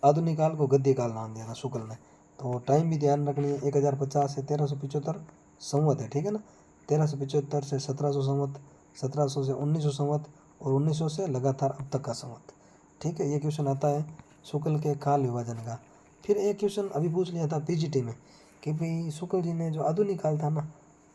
आधुनिक काल को गद्य काल नाम दिया था शुक्ल ने। तो टाइम भी ध्यान रखनी है, 1050 से 1375 संवत है, ठीक है ना। 1375 से 1700 संवत, 1700 से 1900 संवत और 1900 से लगातार अब तक का संवत, ठीक है। ये क्वेश्चन आता है शुक्ल के काल विभाजन का। फिर एक क्वेश्चन अभी पूछ लिया था पीजीटी में कि भाई शुक्ल जी ने जो आधुनिक काल था ना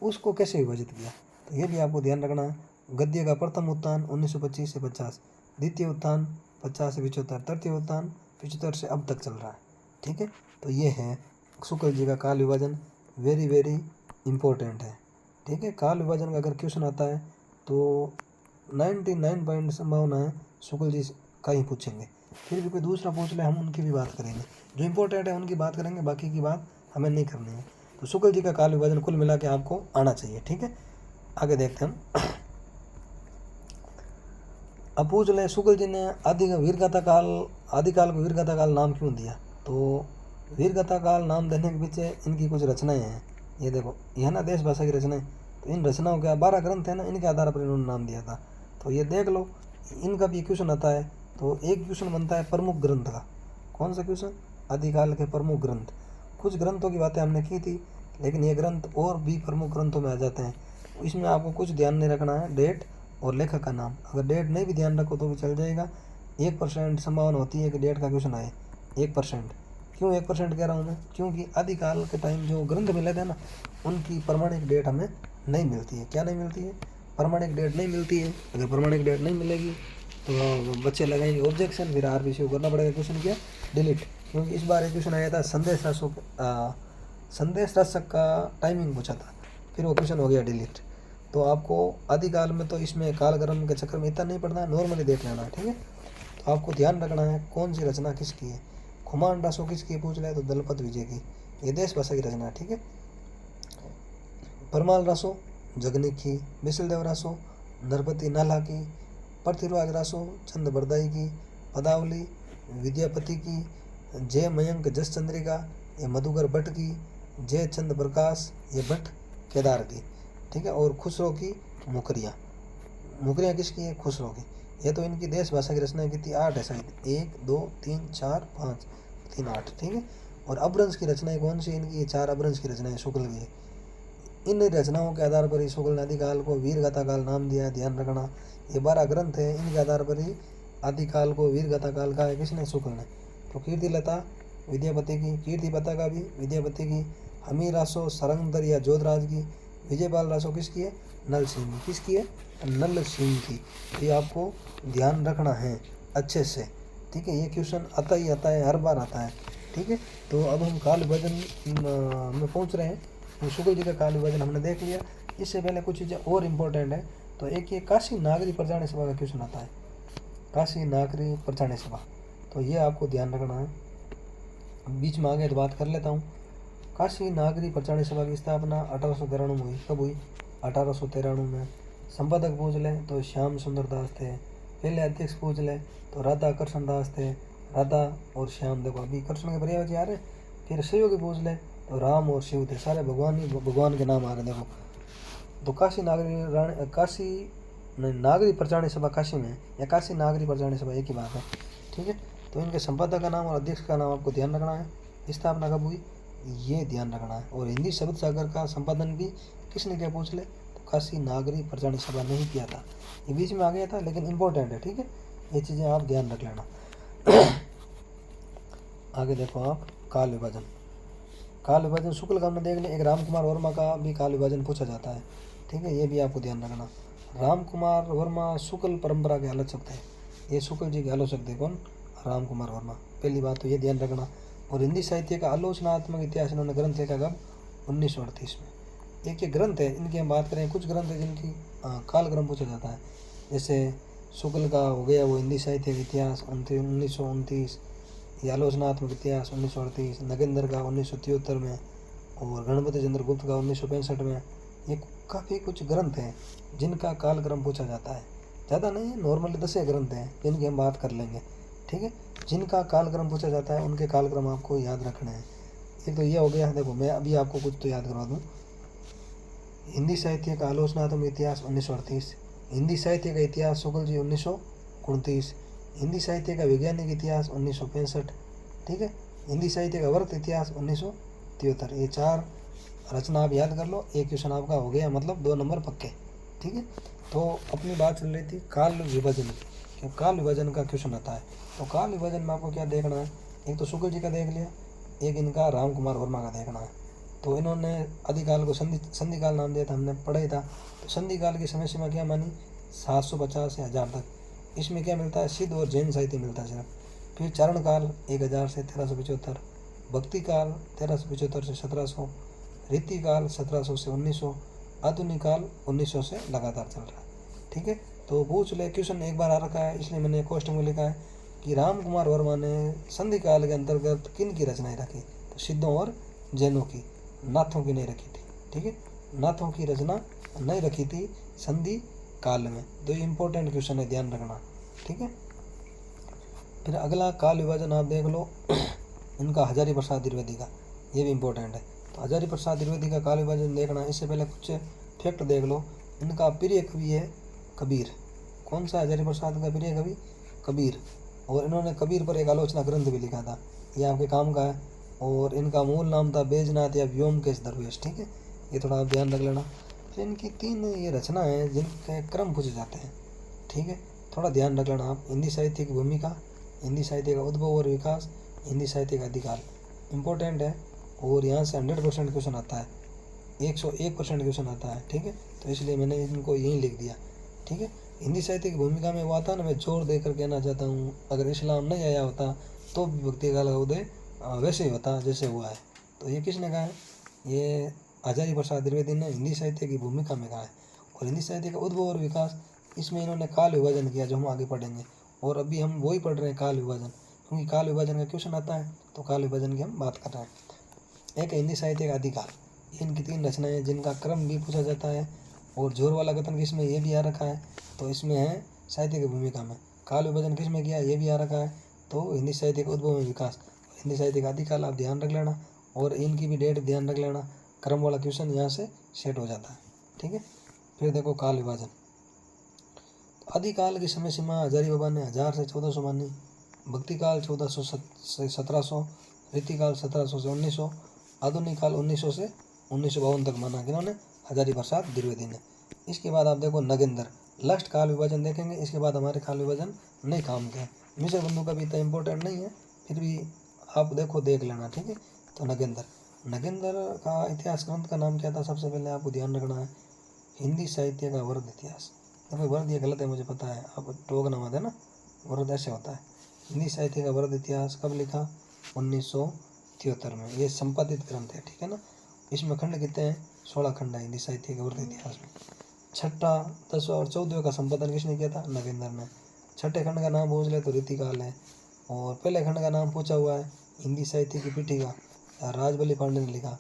उसको कैसे विभाजित किया, तो ये भी आपको ध्यान रखना है। गद्य का प्रथम उत्थान 1925 से 50, द्वितीय उत्थान 50 से 75, तृतीय उत्थान 75 से अब तक चल रहा है, ठीक है। तो ये है शुक्ल जी का काल विभाजन, वेरी वेरी इंपॉर्टेंट है, ठीक है। काल विभाजन का अगर क्वेश्चन आता है तो 99 संभावना है शुक्ल जी का ही पूछेंगे। फिर भी कोई दूसरा पूछ ले हम उनकी भी बात करेंगे, जो इंपॉर्टेंट है उनकी बात करेंगे, बाकी की बात हमें नहीं करनी है। तो शुक्ल जी का काल विभाजन कुल मिला के आपको आना चाहिए, ठीक है। आगे देखते हैं हम। अब पूछ ले शुक्ल जी ने आदिकाल को वीरगाथा काल नाम क्यों दिया, तो वीरगाथा काल नाम देने के पीछे इनकी कुछ रचनाएं हैं। ये देखो, यह ना देश भाषा की रचनाएं, तो इन रचनाओं के 12 ग्रंथ है ना, इनके आधार पर इन्होंने नाम दिया था। तो ये देख लो, इनका भी क्वेश्चन आता है। तो एक क्वेश्चन बनता है प्रमुख ग्रंथ का, कौन सा क्वेश्चन, आदिकाल के प्रमुख ग्रंथ। कुछ ग्रंथों की बातें हमने की थी, लेकिन ये ग्रंथ और भी प्रमुख ग्रंथों में आ जाते हैं। इसमें आपको कुछ ध्यान नहीं रखना है, डेट और लेखक का नाम। अगर डेट नहीं भी ध्यान रखो तो भी चल जाएगा। 1% संभावना होती है कि डेट का क्वेश्चन आए, 1%। क्यों 1% कह रहा हूँ मैं, क्योंकि आदिकाल के टाइम जो ग्रंथ मिले थे ना उनकी प्रमाणिक डेट हमें नहीं मिलती है। क्या नहीं मिलती है, प्रमाणिक डेट नहीं मिलती है। अगर प्रमाणिक डेट नहीं मिलेगी तो बच्चे लगाएंगे ऑब्जेक्शन, फिर आरबीसी को करना पड़ेगा क्वेश्चन क्या, डिलीट। क्योंकि इस बार एक क्वेश्चन आया था संदेश रसक का टाइमिंग पूछा था, फिर वो क्वेश्चन हो गया डिलीट। तो आपको आदिकाल में तो इसमें कालक्रम के चक्कर में इतना नहीं पढ़ना है, नॉर्मली देख लेना है, ठीक है। तो आपको ध्यान रखना है कौन सी रचना किसकी है। खुमान रासो किसकी पूछ ले तो दलपत विजय की, ये देश भाषा की रचना है, ठीक है। परमाल रासो जगनिक की, मिश्रदेव रासो नरपति नाला की, पृथ्वीराज रासो चंद बरदाई की, पदावली विद्यापति की, जय मयंक जस चंद्रिका ये मधुकर भट्ट की, जय चंद प्रकाश ये भट्ट केदार की, ठीक है। और खुसरो की मुकरियाँ किसकी है, खुसरो की। ये तो इनकी देश भाषा की रचनाएं कितनी 8 है शायद, 1 2 3 4 5 3 8, ठीक है। और अपभ्रंश की रचनाएं कौन सी इनकी, ये 4 अपभ्रंश की रचनाएं शुक्ल की है। इन रचनाओं के आधार पर ही शुक्ल ने आदिकाल को वीरगाथा काल नाम दिया, ध्यान रखना। ये 12 ग्रंथ है, इनके आधार पर ही आदिकाल को वीरगाथा काल कहा है, किसने, शुक्ल ने। तो कीर्तिलता विद्यापति की, कीर्ति पताका भी विद्यापति की, हमीर रासो सरंगदर या जोधराज की, विजयपाल रासो किसकी है, नल सिंह की, किसकी है, नल सिंह की। ये आपको ध्यान रखना है अच्छे से, ठीक है। ये क्वेश्चन आता ही आता है, हर बार आता है, ठीक है। तो अब हम काल विभाजन में पहुंच रहे हैं। तो शुक्ल जी का काल विभाजन हमने देख लिया। इससे पहले कुछ चीज़ें और इम्पोर्टेंट है। तो एक ये काशी नागरी प्रचारणी सभा का क्वेश्चन आता है, काशी नागरी प्रचारणी सभा, तो ये आपको ध्यान रखना है। बीच में आगे तो बात कर लेता हूँ। काशी नागरी प्रचारणी सभा की स्थापना 1893 में हुई। कब हुई, 1893 में। संपादक पूछ लें तो श्याम सुंदर दास थे। पहले अध्यक्ष पूछ लें तो राधा कृष्ण दास थे। राधा और श्याम, देखो अभी कृष्ण के पर्यायवाची आ रहे। फिर सहयोगी पूछ लें तो राम और शिव थे, सारे भगवान के नाम आ रहे। देखो तो काशी नागरी प्रचारणी सभा काशी में या काशी नागरी प्रचारणी सभा एक ही बात है, ठीक है। तो इनके संपादक का नाम और अध्यक्ष का नाम आपको ध्यान रखना है। स्थापना कब हुई ये ध्यान रखना है। और हिंदी शब्द सागर का संपादन भी किसने किया पूछ ले तो काशी नागरी प्रचारणी सभा ने ही किया था। ये बीच में आ गया था लेकिन इम्पोर्टेंट है, ठीक है। ये चीज़ें आप ध्यान रख लेना। आगे देखो आप, काल विभाजन। काल विभाजन शुक्ल का हमने देख लिया। एक राम कुमार वर्मा का भी काल विभाजन पूछा जाता है, ठीक है। ये भी आपको ध्यान रखना। राम कुमार वर्मा शुक्ल परंपरा के आलोचक थे। ये शुक्ल जी के आलोचक थे, कौन, राम कुमार वर्मा। पहली बात तो ये ध्यान रखना। और हिंदी साहित्य का आलोचनात्मक इतिहास इन्होंने ग्रंथ लिखा कब, 1938 में। एक ये ग्रंथ है, इनकी हम बात करें। कुछ ग्रंथ है जिनकी कालक्रम पूछा जाता है। जैसे शुक्ल का हो गया वो हिंदी साहित्य का इतिहास 1929, ये आलोचनात्मक इतिहास 1938, नगेंद्र का 1973 में, और गणपति चंद्र गुप्त का 1965 में। ये काफ़ी कुछ ग्रंथ हैं जिनका कालक्रम पूछा जाता है। ज़्यादा नहीं, नॉर्मली 10 ग्रंथ हैं जिनकी हम बात कर लेंगे, ठीक है। जिनका कालक्रम पूछा जाता है उनके कालक्रम आपको याद रखने हैं। एक तो ये हो गया, देखो मैं अभी आपको कुछ तो याद करवा दूँ। हिंदी साहित्य का आलोचनात्मक इतिहास 1938, हिंदी साहित्य का इतिहास शुक्ल जी 1929, हिंदी साहित्य का वैज्ञानिक इतिहास 1965, ठीक है। हिंदी साहित्य का वर्त इतिहास 1973। ये 4 रचना आप याद कर लो, एक क्वेश्चन आपका हो गया, मतलब 2 नंबर पक्के, ठीक है। तो अपनी बात चल रही थी काल विभाजन की। काल विभाजन का क्वेश्चन आता है तो काल विभाजन में आपको क्या देखना है। एक तो शुक्ल जी का देख लिया, एक इनका राम कुमार वर्मा का देखना है। तो इन्होंने आदिकाल को संधि काल नाम दिया था, हमने पढ़ा ही था। तो संधि काल की समय सीमा क्या मानी, 750 से 1000 तक। इसमें क्या मिलता है, सिद्ध और जैन साहित्य मिलता है सिर्फ। फिर चारण काल 1000 से 1375, भक्ति काल 1375 से 1700, रीति काल 1700 से 1900, आधुनिक काल 1900 से लगातार चल रहा है, ठीक है। तो पूछ ले, क्वेश्चन एक बार आ रखा है इसलिए मैंने क्वेश्चन में लिखा है कि राम कुमार वर्मा ने संधि काल के अंतर्गत किन की रचनाएं रखी। तो सिद्धों और जैनों की, नाथों की नहीं रखी थी, ठीक है। नाथों की रचना नहीं रखी थी संधि काल में। तो ये इंपॉर्टेंट क्वेश्चन है, ध्यान रखना, ठीक है। फिर अगला काल विभाजन आप देख लो इनका हजारी प्रसाद द्विवेदी का, ये भी इम्पोर्टेंट है। तो हजारी प्रसाद द्विवेदी का काल विभाजन देखना। इससे पहले कुछ फैक्ट देख लो। इनका प्रिय कवि है कबीर। कौन सा हजारी प्रसाद का प्रिय कवि, कबीर। और इन्होंने कबीर पर एक आलोचना ग्रंथ भी लिखा था, ये आपके काम का है। और इनका मूल नाम था बैजनाथ या व्योमकेश दरवेश, ठीक है। ये थोड़ा आप ध्यान रख लेना। फिर इनकी 3 ये रचना है जिनके क्रम पूछे जाते हैं, ठीक है। थोड़ा ध्यान रख लेना आप। हिंदी साहित्य की भूमिका, हिंदी साहित्य का उद्भव और विकास, हिंदी साहित्य का आदिकाल, इम्पोर्टेंट है। और यहाँ से 100% क्वेश्चन आता है, 101% क्वेश्चन आता है, ठीक है। तो इसलिए मैंने इनको यहीं लिख दिया, ठीक है। हिंदी साहित्य की भूमिका में वो आता ना, मैं जोर देकर कहना चाहता हूँ, अगर इस्लाम नहीं आया होता तो भी भक्ति काल का उदय वैसे ही होता जैसे हुआ है। तो ये किसने कहा है, ये हजारी प्रसाद द्विवेदी ने हिंदी साहित्य की भूमिका में कहा है। और हिंदी साहित्य का उद्भव और विकास, इसमें इन्होंने काल विभाजन किया, जो हम आगे पढ़ेंगे। और अभी हम वही पढ़ रहे हैं, काल विभाजन, क्योंकि काल विभाजन का क्वेश्चन आता है तो काल विभाजन की हम बात कर रहे हैं। एक हिंदी साहित्य का आदिकाल, इनकी 3 रचनाएं जिनका क्रम भी पूछा जाता है। और जोर वाला कथन किसमें, ये भी आ रखा है। तो इसमें है साहित्य की भूमिका में। काल विभाजन किसमें किया, ये भी आ रखा है। तो हिंदी साहित्य का उद्भव में विकास, हिंदी साहित्य का आदिकाल आप ध्यान रख लेना। और इनकी भी डेट ध्यान रख लेना, क्रम वाला क्वेश्चन यहाँ से सेट हो जाता है, ठीक है। फिर देखो काल विभाजन, आदिकाल की समय सीमा हजारी बाबा ने 1000 से 1400 मानी, भक्ति काल 1400 से 1700, रीतिकाल 1700 से 1900, आधुनिक काल 1900 से 1952 तक माना किन्होंने, हजारी प्रसाद द्विवेदी ने। इसके बाद आप देखो नगेंद्र, लास्ट काल विभाजन देखेंगे, इसके बाद हमारे काल विभाजन नहीं काम के। मिश्र बंधु का भी इतना इम्पोर्टेंट नहीं है, फिर भी आप देखो देख लेना, ठीक है। तो नगेंद्र का इतिहास ग्रंथ का नाम क्या था, सबसे पहले आपको ध्यान रखना है, हिंदी साहित्य का वरद इतिहास। तो वरद ये गलत है मुझे पता है, आप टोकना मत है ना, वरद ऐसे होता है। हिंदी साहित्य का वरद इतिहास कब लिखा, 1973 में। ये संपादित ग्रंथ है, ठीक है ना। इसमें खंड कितने हैं, 16 खंड है हिंदी साहित्य के वरद इतिहास में। छठा, 10वां और 14वें का संपादन किसने किया था, नगेंद्र ने। छठे खंड का नाम पूछ ले तो रीतिकाल है, और पहले खंड का नाम पूछा हुआ है हिंदी साहित्य की पीठिका, राजबली पांडे ने लिखा।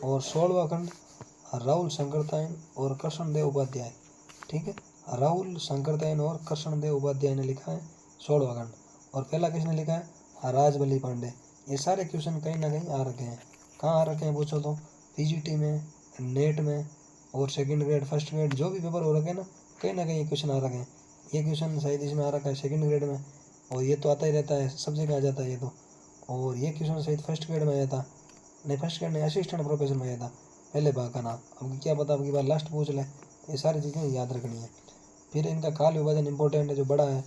और 16वां खंड राहुल शंकरतायन और कृष्णदेव उपाध्याय, ठीक है, राहुल शंकरतायन और कृष्णदेव उपाध्याय ने लिखा है 16वां खंड। और पहला किसने लिखा है, राजबली पांडे। ये सारे क्वेश्चन कहीं ना कहीं आ रखे हैं, कहाँ आ रखे हैं पूछो तो, पीजीटी में, नेट में, और सेकंड ग्रेड फर्स्ट ग्रेड जो भी पेपर हो रखे हैं ना, कहीं ना कहीं क्वेश्चन आ रखे हैं। ये क्वेश्चन शायद इसमें आ रखा है सेकंड ग्रेड में, और ये तो आता ही रहता है, सब जगह आ जाता है ये तो। और ये क्वेश्चन शायद फर्स्ट ग्रेड में आया था, नहीं फर्स्ट ग्रेड नहीं, असिस्टेंट प्रोफेसर में आया था पहले भाग का नाम। अब क्या पता, अब की बार लास्ट पूछ ले, ये सारी चीज़ें याद रखनी है। फिर इनका काल विभाजन इंपॉर्टेंट है जो बड़ा है।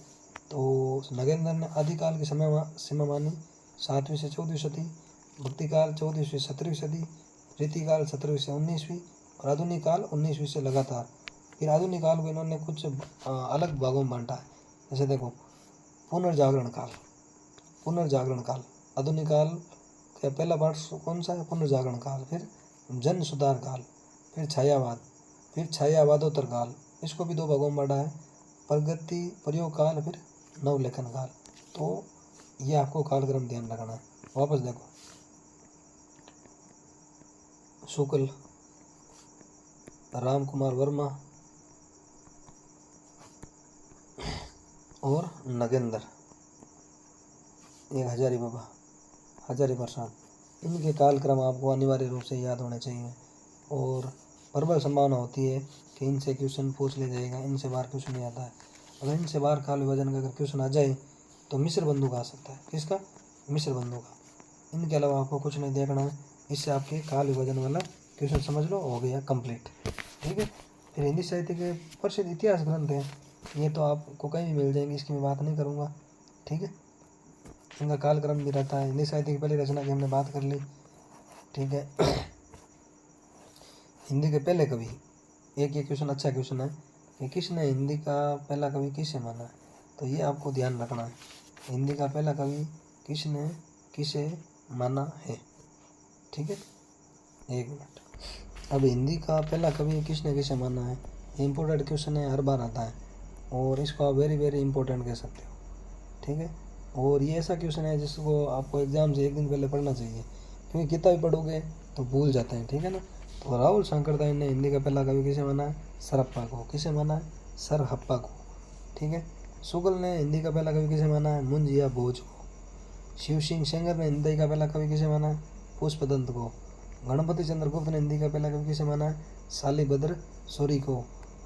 तो नगेंद्र ने आदिकाल की समय सीमा मानी 7वीं से 14वीं सदी, भक्तिकाल 14वीं से 17वीं सदी, रीतिकाल 17वीं से 19वीं, और आधुनिक काल 19वीं से लगातार। फिर आधुनिक काल को इन्होंने कुछ अलग भागों में बांटा है। जैसे देखो, पुनर्जागरण काल, आधुनिक काल का पहला पार्ट कौन सा है, पुनर्जागरण काल। फिर जन सुधार काल, फिर छायावाद, फिर छायावादोत्तर काल, इसको भी 2 भागों में बांटा है, प्रगति प्रयोग काल, फिर नवलेखन काल। तो ये आपको कालक्रम ध्यान रखना है। वापस देखो, शुक्ल, राम कुमार वर्मा और नगेंद्र, एक हजारी बाबा, हजारी प्रसाद, इनके कालक्रम आपको अनिवार्य रूप से याद होने चाहिए। और प्रबल संभावना होती है कि इनसे क्वेश्चन पूछ लिया जाएगा, इनसे बाहर क्वेश्चन नहीं आता है। अगर इनसे बाहर काल विभाजन का अगर क्वेश्चन आ जाए तो मिश्र बंधु का आ सकता है, किसका, मिश्र बंधु का। इनके अलावा आपको कुछ नहीं देखना है, इससे आपके काल विभाजन वाला क्वेश्चन समझ लो हो गया कंप्लीट, ठीक है। फिर हिंदी साहित्य के प्रसिद्ध इतिहास ग्रंथ हैं, ये तो आपको कहीं भी मिल जाएंगे, इसकी मैं बात नहीं करूँगा, ठीक है। इनका कालक्रम भी रहता है। हिंदी साहित्य की पहली रचना की हमने बात कर ली, ठीक है। हिंदी के पहले कवि, एक ये क्वेश्चन अच्छा क्वेश्चन है कि किसने हिंदी का पहला कवि किसे माना है, तो ये आपको ध्यान रखना है, हिंदी का पहला कवि किसने किसे माना है, ठीक है। एक मिनट, अब हिंदी का पहला कवि किसने किसे माना है, इम्पोर्टेंट क्वेश्चन है, हर बार आता है, और इसको आप वेरी वेरी इंपॉर्टेंट कह सकते हो, ठीक है। और ये ऐसा क्वेश्चन है जिसको आपको एग्जाम से एक दिन पहले पढ़ना चाहिए, क्योंकि किताब पढ़ोगे तो भूल जाते हैं, ठीक है ना। तो राहुल शंकरतायन ने हिंदी का पहला कवि किसे माना है, सरहप्पा को। किसे माना है, सरहप्पा को, ठीक है। शुक्ल ने हिंदी का पहला कवि किसे माना है, मुंज या भोज को। शिव सिंह सेंगर ने हिंदी का पहला कवि किसे माना है, पुष्पदंत को। गणपति चंद्र गुप्त ने हिंदी का पहला कवि किसे माना है, शालिभद्र सूरी को।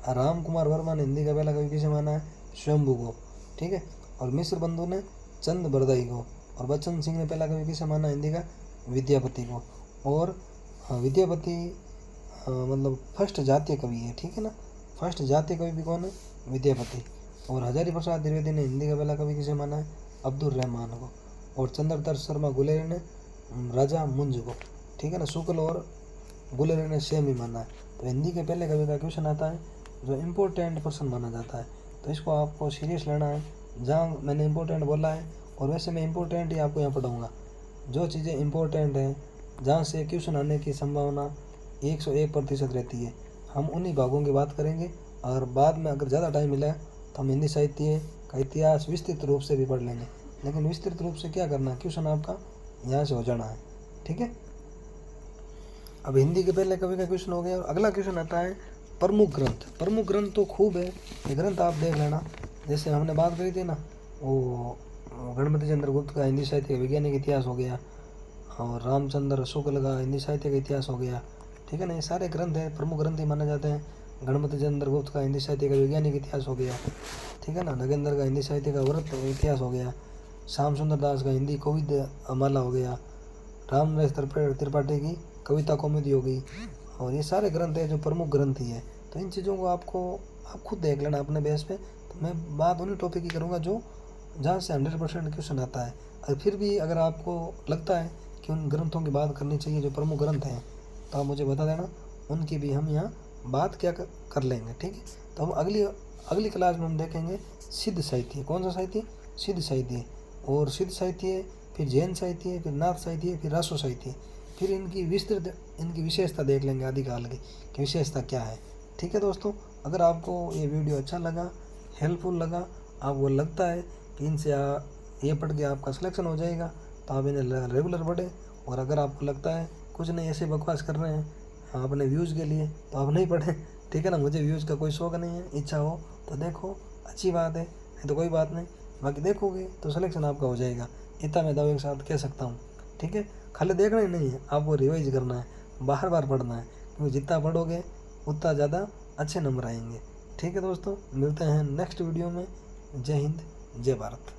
राम कुमार वर्मा ने हिंदी का पहला कवि किसे माना है, स्वयंभू को, ठीक है। और मिश्र बंधु ने चंद बरदाई को। और बच्चन सिंह ने पहला कवि किसे माना हिंदी का, विद्यापति को। और विद्यापति मतलब फर्स्ट जातीय कवि है, ठीक है ना, फर्स्ट जातीय कवि भी कौन है, विद्यापति। और हजारी प्रसाद द्विवेदी ने हिंदी का पहला कवि किसे माना है, अब्दुल रहमान को। और चंद्रधर शर्मा गुलेरिया ने राजा मुंज को, ठीक है ना। शुक्ल और गुलेरिया ने सेम ही माना है। तो हिंदी के पहले कवि का क्वेश्चन आता है जो इम्पोर्टेंट पर्सन माना जाता है, तो इसको आपको सीरियस लेना है। जहाँ मैंने इम्पोर्टेंट बोला है, और वैसे मैं इम्पोर्टेंट ही आपको यहाँ पढ़ाऊँगा, जो चीज़ें इम्पोर्टेंट हैं, जहाँ से क्वेश्चन आने की संभावना 101% रहती है, हम उन्हीं भागों की बात करेंगे। और बाद में अगर ज़्यादा टाइम मिला तो हम हिंदी साहित्य का इतिहास विस्तृत रूप से भी पढ़ लेंगे, लेकिन विस्तृत रूप से क्या करना है, क्वेश्चन आपका यहाँ से हो जाना है, ठीक है। अब हिंदी के पहले कवि का क्वेश्चन हो गया, और अगला क्वेश्चन आता है प्रमुख ग्रंथ। प्रमुख ग्रंथ तो खूब है, ये ग्रंथ आप देख लेना। जैसे हमने बात करी थी ना, वो गणपति चंद्र गुप्त का हिंदी साहित्य का वैज्ञानिक इतिहास हो गया, और रामचंद्र शुक्ल का हिंदी साहित्य का इतिहास हो गया, ठीक है ना। ये सारे ग्रंथ हैं, प्रमुख ग्रंथ ही माने जाते हैं। गणपति चंद्रगुप्त का हिंदी साहित्य का वैज्ञानिक इतिहास हो गया, ठीक है ना। नगेंद्र का हिंदी साहित्य का व्रत इतिहास हो गया। श्याम सुंदर दास का हिंदी कविता माला हो गया। रामनरेश त्रिपाठी की कविता कौमुदी हो गई। और ये सारे ग्रंथ हैं जो प्रमुख ग्रंथ ही है। तो इन चीज़ों को आप खुद देख लेना अपने बेस पे। तो मैं बात उन्हीं टॉपिक की करूँगा जो जहाँ से 100% क्वेश्चन आता है। और फिर भी अगर आपको लगता है कि उन ग्रंथों की बात करनी चाहिए जो प्रमुख ग्रंथ हैं, तो आप मुझे बता देना, उनकी भी हम यहाँ बात क्या कर लेंगे, ठीक है। तो हम अगली क्लास में हम देखेंगे सिद्ध साहित्य। कौन सा साहित्य? सिद्ध साहित्य। और सिद्ध साहित्य, फिर जैन साहित्य, फिर नाथ साहित्य, फिर रासो साहित्य, फिर इनकी विस्तृत इनकी विशेषता देख लेंगे आदिकाल की विशेषता क्या है, ठीक है दोस्तों। अगर आपको ये वीडियो अच्छा लगा, हेल्पफुल लगा, आपको लगता है कि इनसे ये पढ़ के आपका सिलेक्शन हो जाएगा, तो आप इन्हें रेगुलर पढ़ें। और अगर आपको लगता है कुछ नहीं ऐसे बकवास कर रहे हैं अपने व्यूज़ के लिए, तो आप नहीं पढ़ें, ठीक है ना। मुझे व्यूज़ का कोई शौक नहीं है, इच्छा हो तो देखो, अच्छी बात है, नहीं तो कोई बात नहीं। बाकी देखोगे तो सिलेक्शन आपका हो जाएगा, इतना मैं दावे के साथ कह सकता हूँ, ठीक है। खाली देखना ही नहीं है, आपको रिवाइज करना है, बार बार पढ़ना है, क्योंकि जितना पढ़ोगे उतना ज़्यादा अच्छे नंबर आएंगे, ठीक है दोस्तों। मिलते हैं नेक्स्ट वीडियो में। जय हिंद, जय भारत।